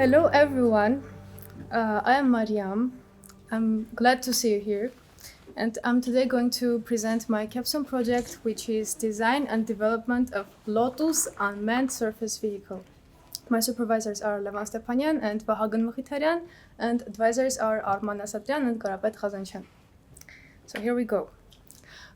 Hello everyone, I am Mariam. I'm glad to see you here, and I'm today going to present my capstone project, which is design and development of LOTUS Unmanned Surface Vehicle. My supervisors are Levan Stepanyan and Vahagan Mkhitaryan, and advisors are Arman Asadrian and Garabet Khazanchan. So here we go.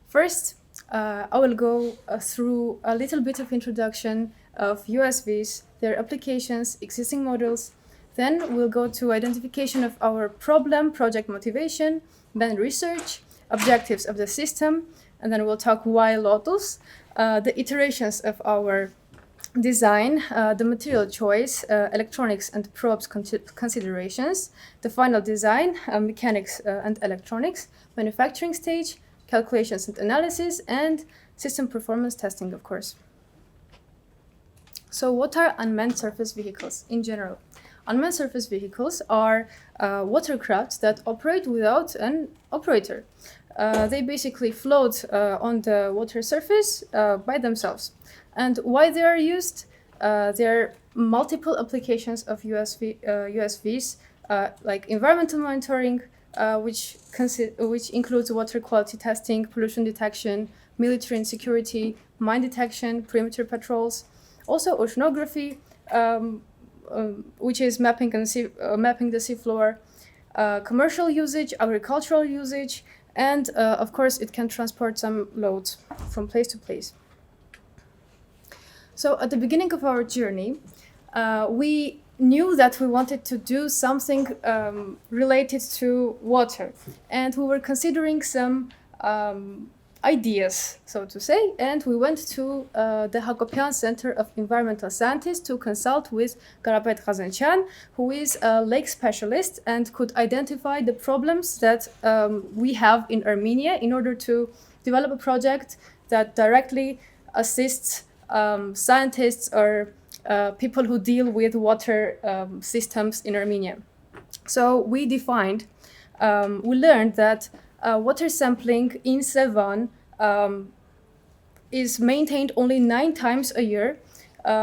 First, I will go through a little bit of introduction of USVs, their applications, existing models. Then we'll go to identification of our problem, project motivation, then research, objectives of the system, and then we'll talk why Lotus, the iterations of our design, the material choice, electronics and probes considerations, the final design, mechanics and electronics, manufacturing stage, calculations and analysis, and system performance testing, of course. So what are unmanned surface vehicles in general? Unmanned surface vehicles are watercrafts that operate without an operator. They basically float on the water surface by themselves. And why they are used? There are multiple applications of USVs, like environmental monitoring, which includes water quality testing, pollution detection, military and security, mine detection, perimeter patrols. Also oceanography, which is mapping the seafloor, commercial usage, agricultural usage, and of course it can transport some loads from place to place. So at the beginning of our journey, we knew that we wanted to do something related to water, and we were considering some ideas, so to say, and we went to the Hakobyan Center of Environmental Scientists to consult with Garabet Khazanchan, who is a lake specialist and could identify the problems that we have in Armenia in order to develop a project that directly assists scientists or people who deal with water systems in Armenia. So we learned that water sampling in Sevan is maintained only 9 times a year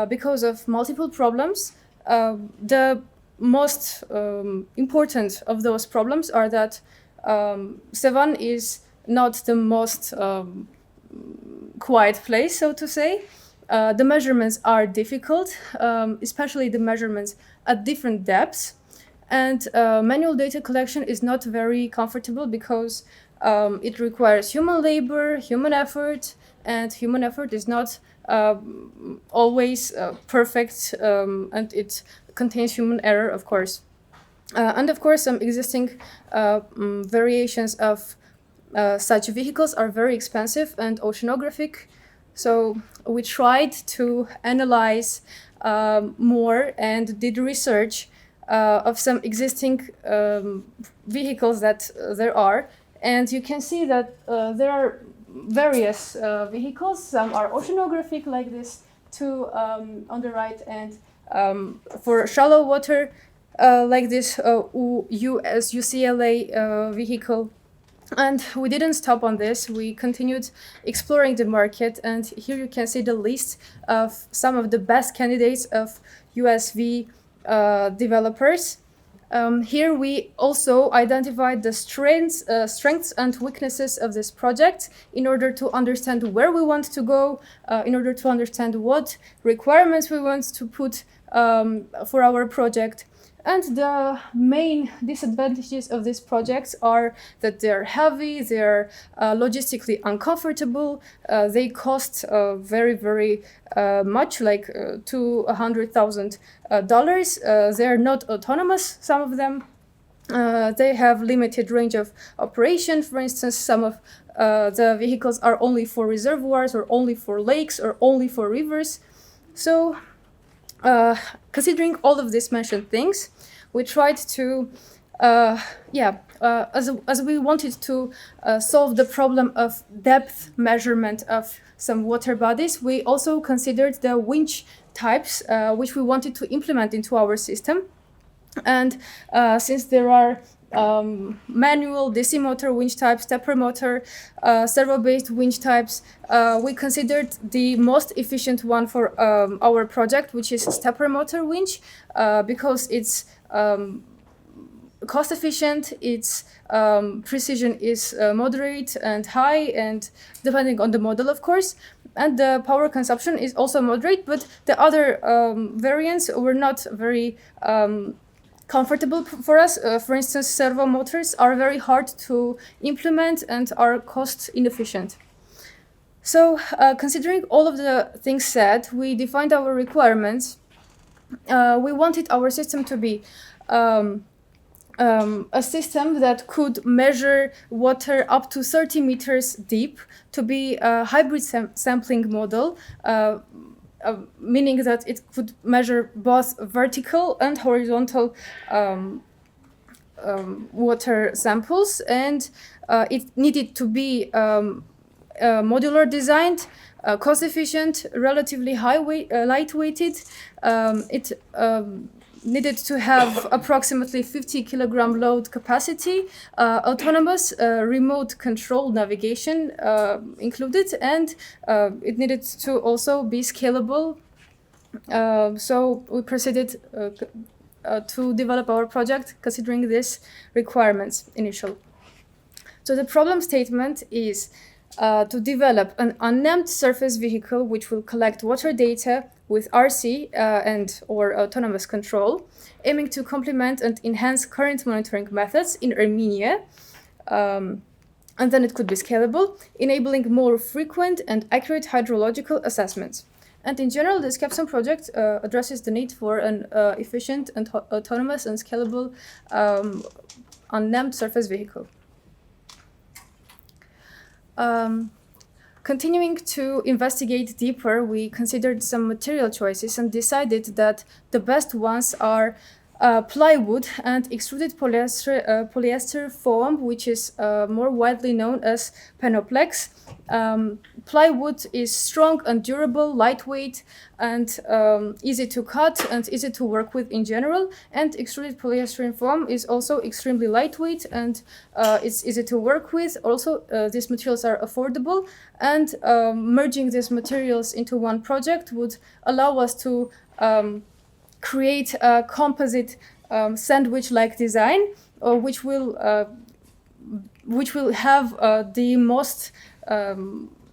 because of multiple problems. The most important of those problems are that Sevan is not the most quiet place, so to say. The measurements are difficult, especially the measurements at different depths. And manual data collection is not very comfortable because it requires human labor, human effort, and human effort is not always perfect, and it contains human error, of course. And of course, some existing variations of such vehicles are very expensive and oceanographic. So we tried to analyze more and did research of some existing vehicles that there are. And you can see that there are various vehicles. Some are oceanographic, like this two on the right, and for shallow water, like this UCLA vehicle. And we didn't stop on this. We continued exploring the market, and here you can see the list of some of the best candidates of USV developers. Here we also identified the strengths and weaknesses of this project in order to understand where we want to go, in order to understand what requirements we want to put for our project. And the main disadvantages of these projects are that they're heavy, they're logistically uncomfortable, they cost very, very much, like $200,000. They're not autonomous, some of them. They have limited range of operation. For instance, some of the vehicles are only for reservoirs, or only for lakes, or only for rivers. So considering all of these mentioned things, we tried to, as we wanted to solve the problem of depth measurement of some water bodies, we also considered the winch types which we wanted to implement into our system. And since there are manual DC motor winch types, stepper motor, servo-based winch types. We considered the most efficient one for our project, which is stepper motor winch, because it's cost efficient, its precision is moderate and high, and depending on the model, of course, and the power consumption is also moderate, but the other variants were not very comfortable for us. For instance, servo motors are very hard to implement and are cost inefficient. So considering all of the things said, we defined our requirements. We wanted our system to be a system that could measure water up to 30 meters deep, to be a hybrid sampling model, meaning that it could measure both vertical and horizontal water samples, and it needed to be modular designed, cost efficient, relatively lightweighted. It needed to have approximately 50 kilogram load capacity, autonomous remote control navigation included, and it needed to also be scalable. So we proceeded to develop our project considering these requirements initial. So the problem statement is to develop an unmanned surface vehicle which will collect water data with RC and or autonomous control, aiming to complement and enhance current monitoring methods in Armenia. And then it could be scalable, enabling more frequent and accurate hydrological assessments. And in general, this Capstone project addresses the need for an efficient and autonomous and scalable unmanned surface vehicle. Continuing to investigate deeper, we considered some material choices and decided that the best ones are plywood and extruded polyester foam, which is more widely known as Penoplex. Plywood is strong and durable, lightweight, and easy to cut and easy to work with in general. And extruded polyester foam is also extremely lightweight and it's easy to work with. Also, these materials are affordable, and merging these materials into one project would allow us to create a composite sandwich-like design, which will have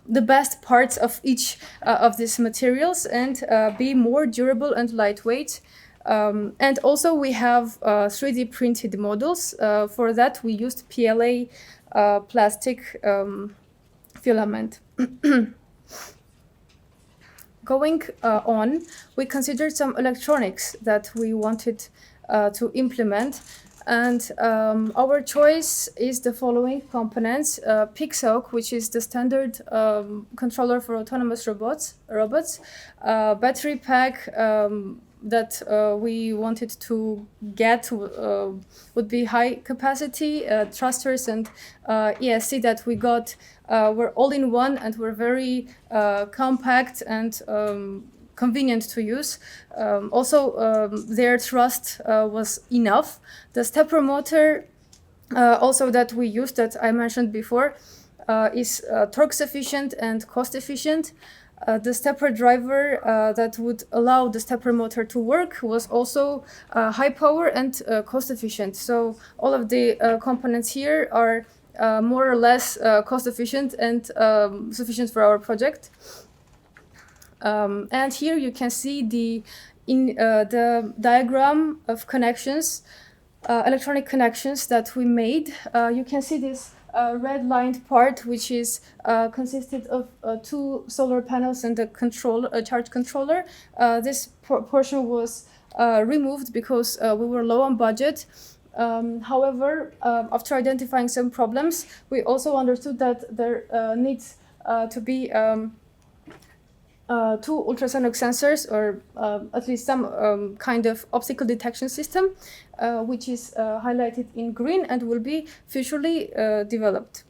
the best parts of each of these materials and be more durable and lightweight. And also we have 3D printed models. For that we used PLA plastic filament. Going on, we considered some electronics that we wanted to implement, and our choice is the following components: PIXOC, which is the standard controller for autonomous robots, battery pack that we wanted to get would be high capacity, thrusters and ESC that we got were all in one and were very compact and convenient to use. Also, their thrust was enough. The stepper motor also that we used, that I mentioned before, is torque sufficient and cost efficient. The stepper driver that would allow the stepper motor to work was also high power and cost efficient. So all of the components here are more or less cost efficient and sufficient for our project. And here you can see the diagram of connections, electronic connections that we made. You can see this red lined part, which is consisted of 2 solar panels and a charge controller. This portion was removed because we were low on budget. However, after identifying some problems, we also understood that there needs to be 2 ultrasonic sensors, or at least some kind of optical detection system, which is highlighted in green and will be futurely developed.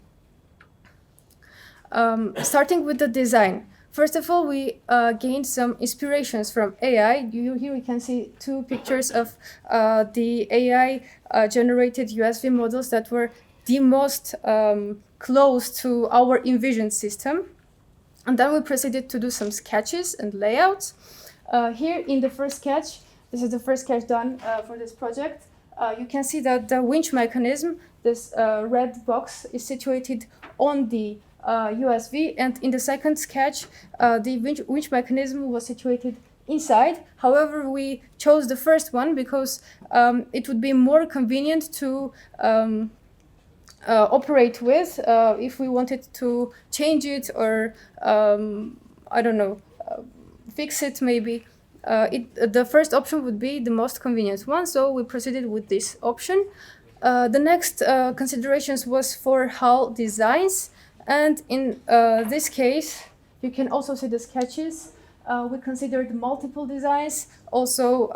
Starting with the design. First of all, we gained some inspirations from AI. Here we can see two pictures of the AI generated USV models that were the most close to our envisioned system. And then we proceeded to do some sketches and layouts. Here in the first sketch, this is the first sketch done for this project. You can see that the winch mechanism, this red box, is situated on the USV, and in the second sketch, the winch mechanism was situated inside. However, we chose the first one because it would be more convenient to operate with if we wanted to change it or I don't know, fix it maybe. The first option would be the most convenient one, so we proceeded with this option. The next considerations was for hull designs, and in this case, you can also see the sketches. We considered multiple designs, also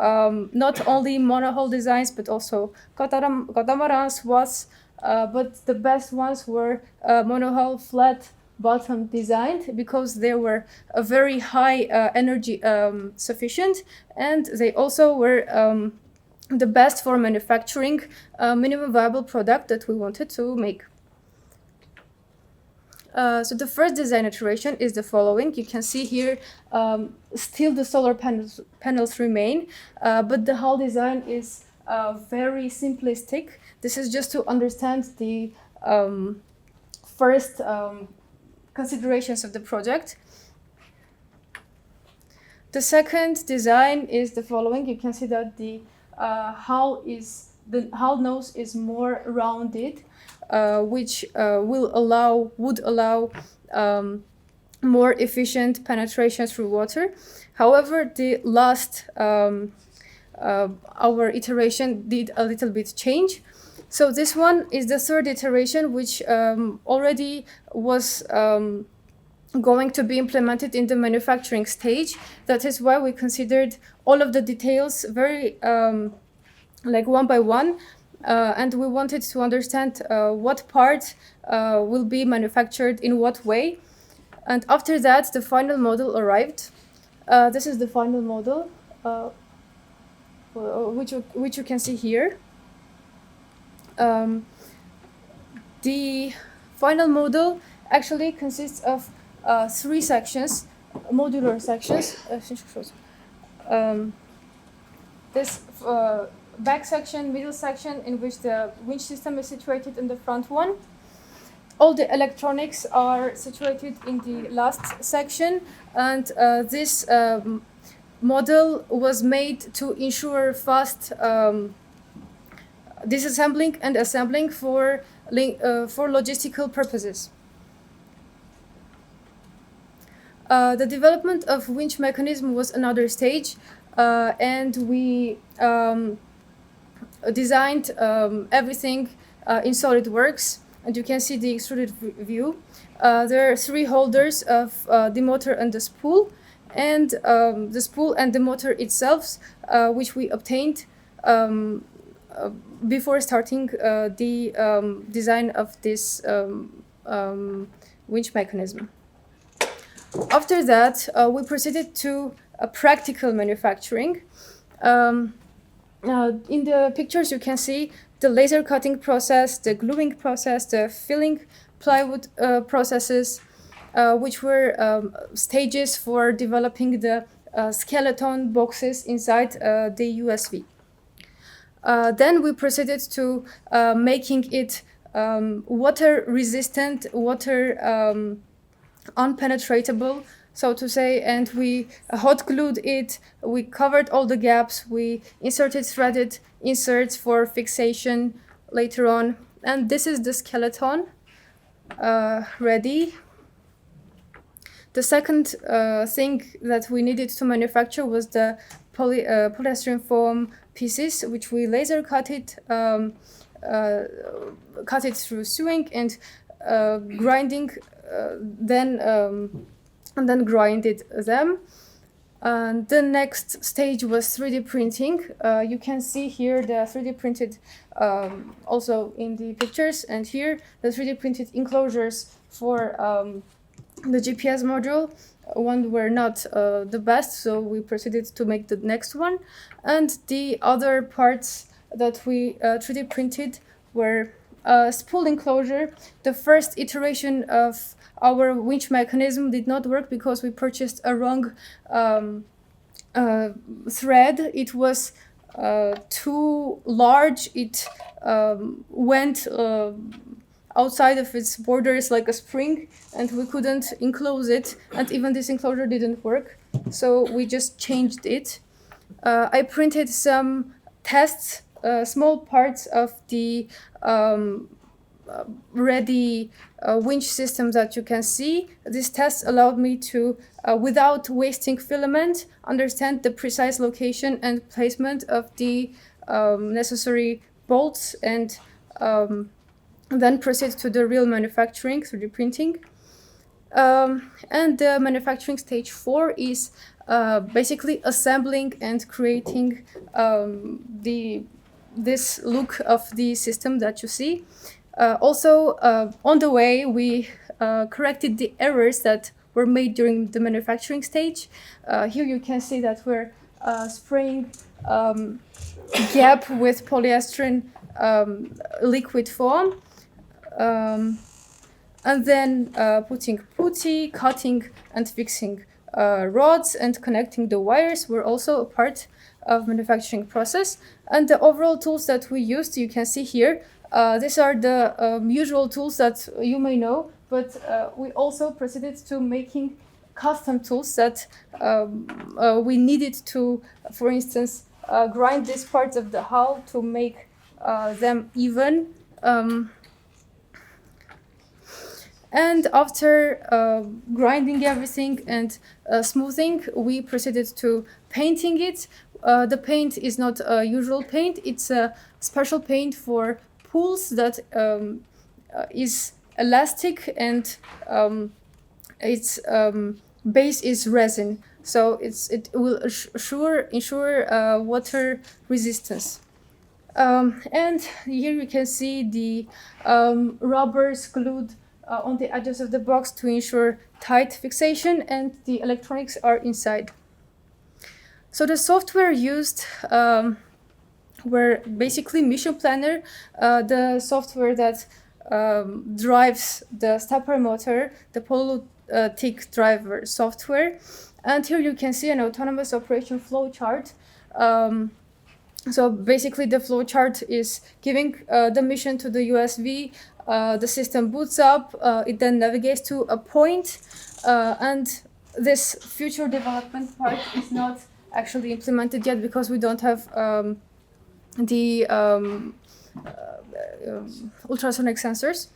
not only monohull designs, but also catamarans, was, but the best ones were monohull flat bottom designed because they were a very high energy sufficient, and they also were the best for manufacturing minimum viable product that we wanted to make. So the first design iteration is the following. You can see here still the solar panels remain, but the hull design is very simplistic. This is just to understand the first considerations of the project. The second design is the following. You can see that the hull nose is more rounded, which would allow more efficient penetration through water. However, the last our iteration did a little bit change. So this one is the third iteration, which already was going to be implemented in the manufacturing stage. That is why we considered all of the details very like one by one, and we wanted to understand what part will be manufactured in what way. And after that, the final model arrived. This is the final model, which you can see here. The final model actually consists of three sections, modular sections. This back section, middle section, in which the winch system is situated in the front one. All the electronics are situated in the last section, and this model was made to ensure fast disassembling and assembling for logistical purposes. The development of winch mechanism was another stage, and we designed everything in SolidWorks, and you can see the extruded view. There are three holders of the motor and the spool, and the spool and the motor itself, which we obtained before starting the design of this winch mechanism. After that, we proceeded to practical manufacturing. In the pictures, you can see the laser cutting process, the gluing process, the filling plywood processes, which were stages for developing the skeleton boxes inside the USV. Then we proceeded to making it water resistant, water unpenetratable, so to say, and we hot glued it. We covered all the gaps. We inserted threaded inserts for fixation later on, and this is the skeleton ready. The second thing that we needed to manufacture was the polystyrene foam pieces, which we laser cut it through sewing and grinding, and then grinded them. And the next stage was 3D printing. You can see here the 3D printed also in the pictures, and here the 3D printed enclosures for the GPS module. One were not the best, so we proceeded to make the next one. And the other parts that we 3D printed were spool enclosure. The first iteration of our winch mechanism did not work because we purchased a wrong thread. It was too large. It went outside of its borders like a spring, and we couldn't enclose it, and even this enclosure didn't work, so we just changed it. I printed some tests, small parts of the ready winch system that you can see. These tests allowed me to, without wasting filament, understand the precise location and placement of the necessary bolts, and then proceed to the real manufacturing, 3D printing. And the manufacturing stage 4 is basically assembling and creating this look of the system that you see. Also, on the way, we corrected the errors that were made during the manufacturing stage. Here you can see that we're spraying gap with polyester liquid foam, and then putting putty, cutting and fixing rods and connecting the wires were also a part of manufacturing process. And the overall tools that we used, you can see here. These are the usual tools that you may know, but we also proceeded to making custom tools that we needed to, for instance, grind these parts of the hull to make them even. And after grinding everything and smoothing, we proceeded to painting it. The paint is not a usual paint, it's a special paint for pools that is elastic, and its base is resin, so it will ensure water resistance. And here you can see the rubbers glued on the edges of the box to ensure tight fixation, and the electronics are inside. So the software used were basically Mission Planner, the software that drives the stepper motor, the Polytic driver software. And here you can see an autonomous operation flow chart. So basically the flow chart is giving the mission to the USV, the system boots up, it then navigates to a point, and this future development part is not actually implemented yet because we don't have the ultrasonic sensors.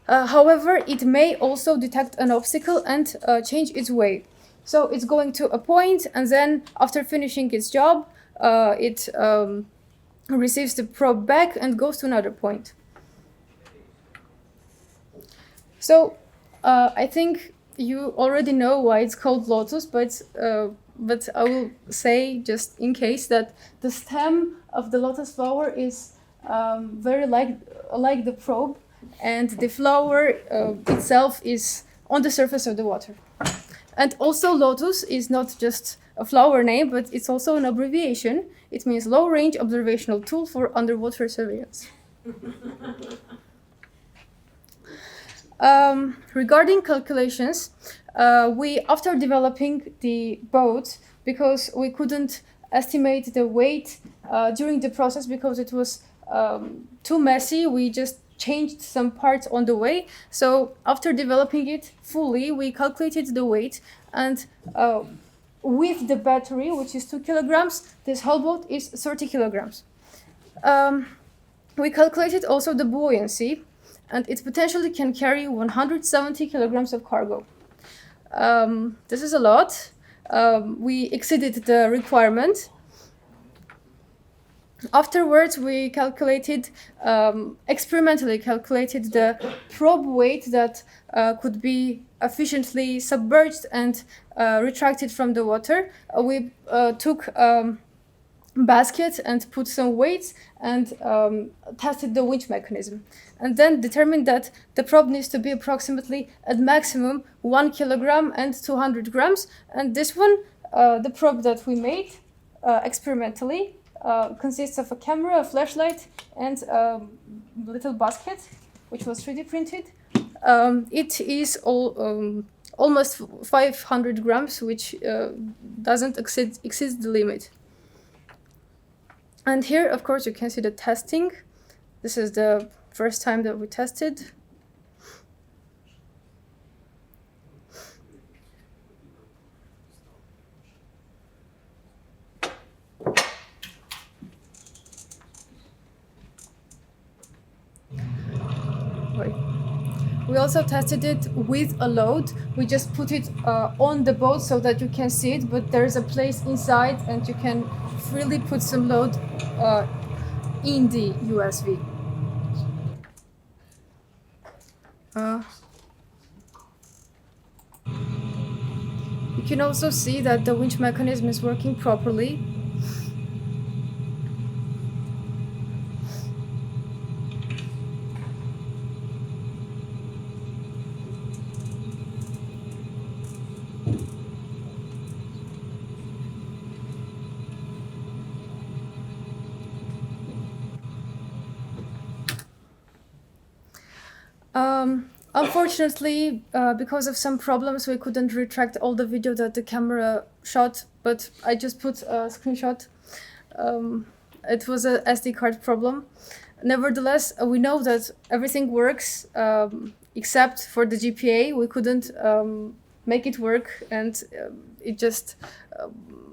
However, it may also detect an obstacle and change its way. So it's going to a point, and then after finishing its job, it receives the probe back and goes to another point. So I think you already know why it's called Lotus, but I will say, just in case, that the stem of the lotus flower is very like the probe, and the flower itself is on the surface of the water. And also Lotus is not just a flower name, but it's also an abbreviation. It means Low Range Observational Tool for Underwater Surveillance. Regarding calculations, we, after developing the boat, because we couldn't estimate the weight during the process because it was too messy, we just changed some parts on the way. So after developing it fully, we calculated the weight, and with the battery, which is 2 kilograms, this whole boat is 30 kilograms. We calculated also the buoyancy, and it potentially can carry 170 kilograms of cargo. This is a lot. We exceeded the requirement. Afterwards, we calculated, experimentally calculated the probe weight that could be efficiently submerged and retracted from the water. We took basket and put some weights and tested the winch mechanism, and then determined that the probe needs to be approximately at maximum 1 kilogram and 200 grams. And this one, the probe that we made experimentally, consists of a camera, a flashlight, and a little basket, which was 3D printed. It is almost 500 grams, which doesn't exceed the limit. And here, of course, you can see the testing. This is the first time that we tested. We also tested it with a load. We just put it on the boat so that you can see it, but there's a place inside and you can freely put some load in the USV. You can also see that the winch mechanism is working properly. Unfortunately, because of some problems, we couldn't retract all the video that the camera shot, but I just put a screenshot. It was a SD card problem. Nevertheless, we know that everything works except for the GPA. We couldn't make it work, and it just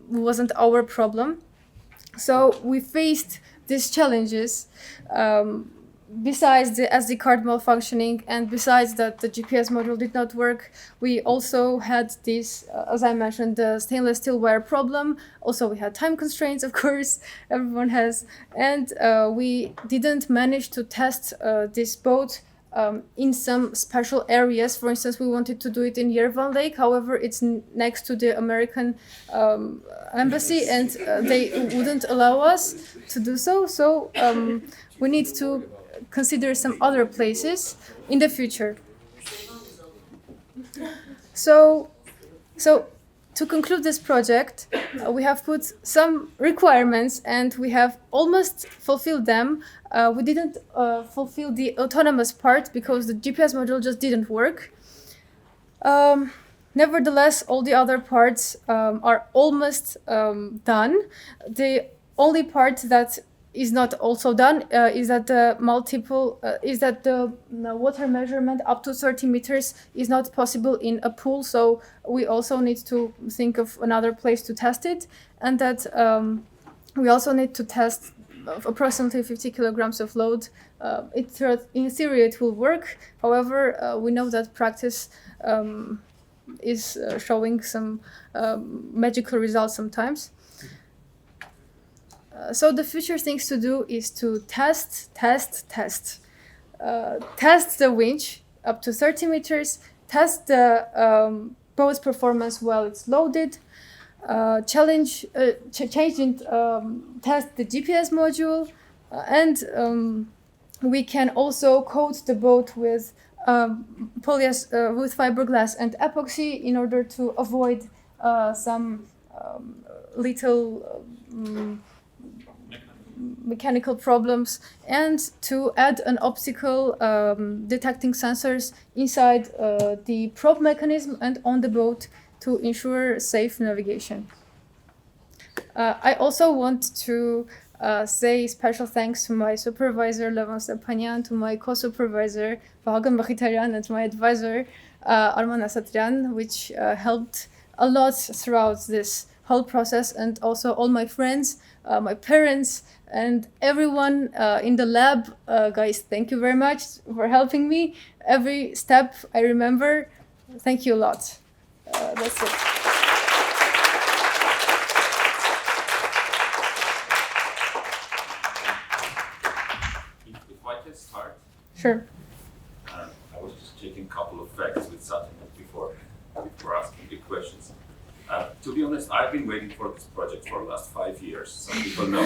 wasn't our problem. So we faced these challenges. Besides the SD card malfunctioning, and besides that the GPS module did not work, we also had this, as I mentioned, the stainless steel wire problem. Also, we had time constraints, of course, everyone has. And we didn't manage to test this boat in some special areas. For instance, we wanted to do it in Yerevan Lake. However, it's next to the American embassy, and they wouldn't allow us to do so. So we need to consider some other places in the future. So to conclude this project, we have put some requirements and we have almost fulfilled them. We didn't fulfill the autonomous part because the GPS module just didn't work. Nevertheless, all the other parts are almost done. The only part that is not also done is that the water measurement up to 30 meters is not possible in a pool. So we also need to think of another place to test it, and that we also need to test approximately 50 kilograms of load. In theory, it will work. However, we know that practice is showing some magical results sometimes. So the future things to do is to test the winch up to 30 meters, test the boat's performance while it's loaded, change and test the GPS module, and we can also coat the boat with with fiberglass and epoxy in order to avoid some little mechanical problems, and to add an optical detecting sensors inside the probe mechanism and on the boat to ensure safe navigation. I also want to say special thanks to my supervisor Levan Stepanyan, to my co-supervisor Vahagan Bakhitarian, and my advisor Arman Asatrian, which helped a lot throughout this whole process, and also all my friends, my parents, and everyone in the lab. Guys, thank you very much for helping me. Every step I remember. Thank you a lot. That's it. If I can start. Sure. I was just checking a couple of facts with Satya before asking the questions. To be honest, I've been waiting for this project for the last 5 years. Some people know,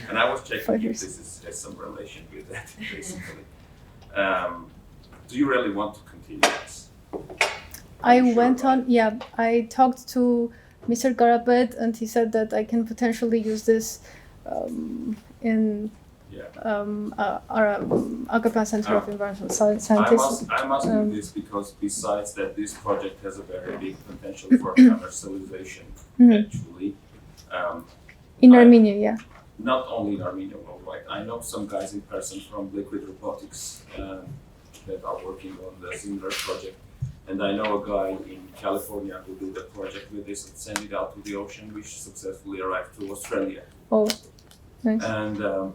and I was checking if this has some relation with that, basically. Do you really want to continue this? I went on, yeah, I talked to Mr. Garabet and he said that I can potentially use this in our Hakobyan Center of Environmental Scientists. I'm asking this because besides that, this project has a very big potential for commercialization, actually. In Armenia, yeah. Not only in Armenia, worldwide. I know some guys in person from Liquid Robotics that are working on the similar project. And I know a guy in California who did a project with this and sent it out to the ocean, which successfully arrived to Australia. Oh, nice. And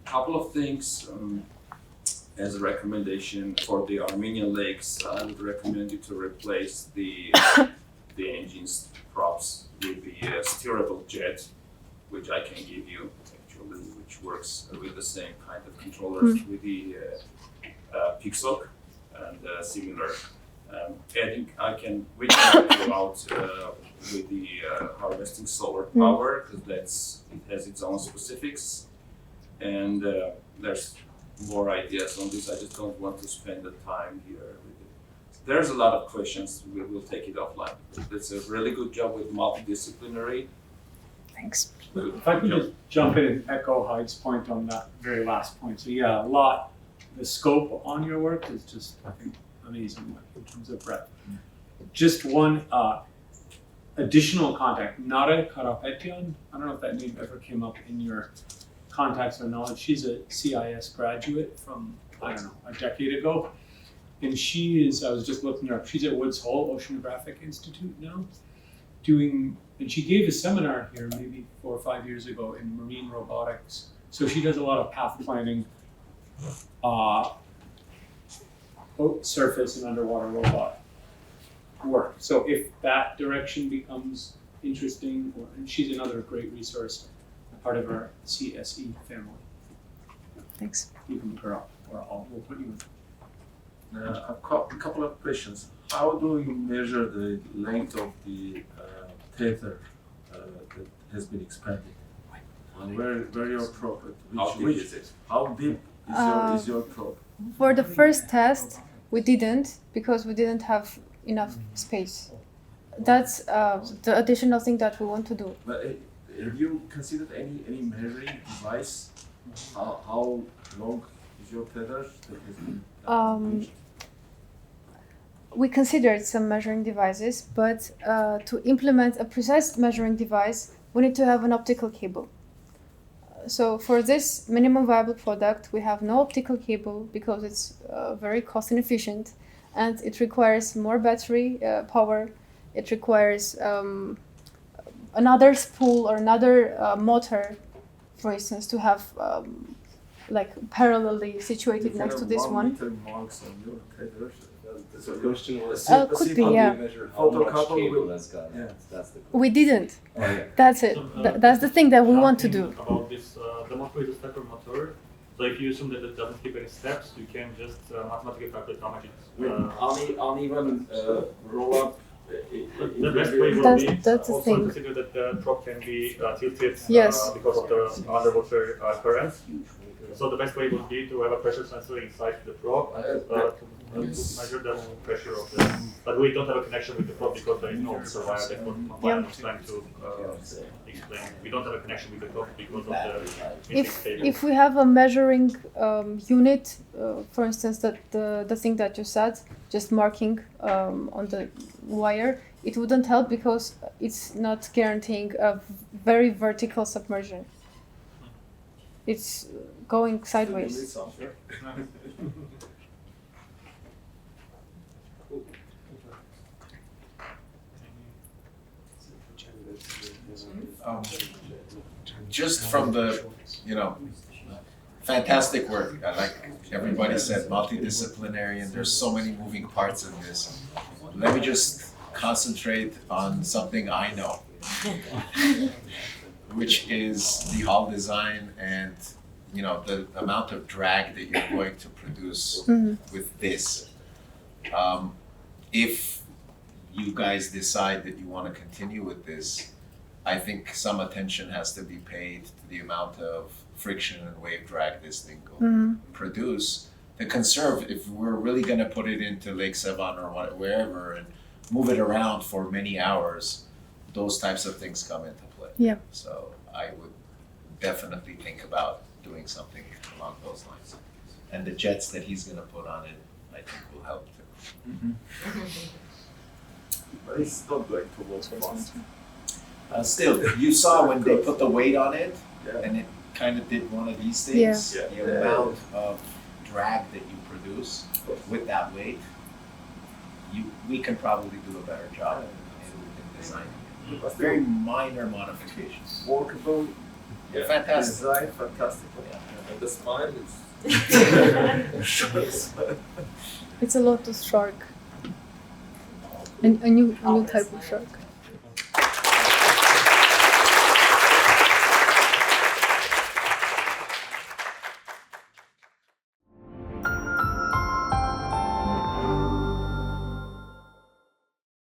couple of things as a recommendation for the Armenian lakes. I would recommend you to replace the engine's props with the steerable jet, which I can give you actually, which works with the same kind of controllers with the Pixel and similar. We can help you out with the harvesting solar power because it has its own specifics. And there's more ideas on this. I just don't want to spend the time here with it. There's a lot of questions. We'll take it offline. It's a really good job with multidisciplinary. Thanks. If I could just jump in and echo Hyde's point on that very last point. So yeah, the scope on your work is just, I think, amazing in terms of breadth. Just one additional contact, Nare Karapetyan. I don't know if that name ever came up in your contacts or knowledge. She's a CIS graduate from, I don't know, a decade ago. And I was just looking her up, she's at Woods Hole Oceanographic Institute now, and she gave a seminar here maybe 4 or 5 years ago in marine robotics. So she does a lot of path planning, surface and underwater robot work. So if that direction becomes interesting, and she's another great resource, part of our CSE family. Thanks. You can put her up, or we'll put you in. A couple of questions. How do you measure the length of the tether that has been expanded? And where your probe? How deep is it? How deep is your probe? For the first test, we didn't because we didn't have enough space. That's the additional thing that we want to do. But, have you considered any measuring device? How long is your tether that has been We considered some measuring devices, but to implement a precise measuring device, we need to have an optical cable. So for this minimum viable product, we have no optical cable because it's very cost inefficient and it requires more battery power. It requires another spool or another motor, for instance, to have like parallelly situated next to this one. Marks on your tether. The question was, Could be, how do yeah. you measure how much Photocouple cable will- that's got? yeah. That's the We didn't. Oh, yeah. That's it. That's the thing that we want to do. About this, the motor is a stepper motor. So if you assume that it doesn't keep any steps, you can just mathematically calculate how much it's. Uneven roll up. The best way would be That's the also thing. consider that the prop can be tilted Yes. because of the underwater currents. So the best way would be to have a pressure sensor inside the prop to measure the pressure of the. But we don't have a connection with the prop because there is no survivor. That's what I was trying to explain. We don't have a connection with the prop because of the missing cable. If we have a measuring unit, for instance, that the thing that you said, just marking on the wire, it wouldn't help because it's not guaranteeing a very vertical submersion. It's going sideways. Just from the, fantastic work. Like everybody said, multidisciplinary, and there's so many moving parts in this. Let me just concentrate on something I know, which is the hull design and, the amount of drag that you're going to produce with this. If you guys decide that you want to continue with this, I think some attention has to be paid to the amount of friction and wave drag this thing will produce. To conserve, if we're really going to put it into Lake Sevan or wherever and move it around for many hours, those types of things come into play. Yeah. So I would definitely think about doing something along those lines. And the jets that he's going to put on it, I think will help too. But it's not going to work fast. Still, you saw when they put the weight on it, Yeah. and it kind of did one of these things. Yeah. The amount of drag that you produce with that weight, we can probably do a better job in designing it. But Very minor modifications. workable. Yeah. Fantastic. Design, fantastic. Yeah. And the smile is. It's a lotus shark. A new type of shark.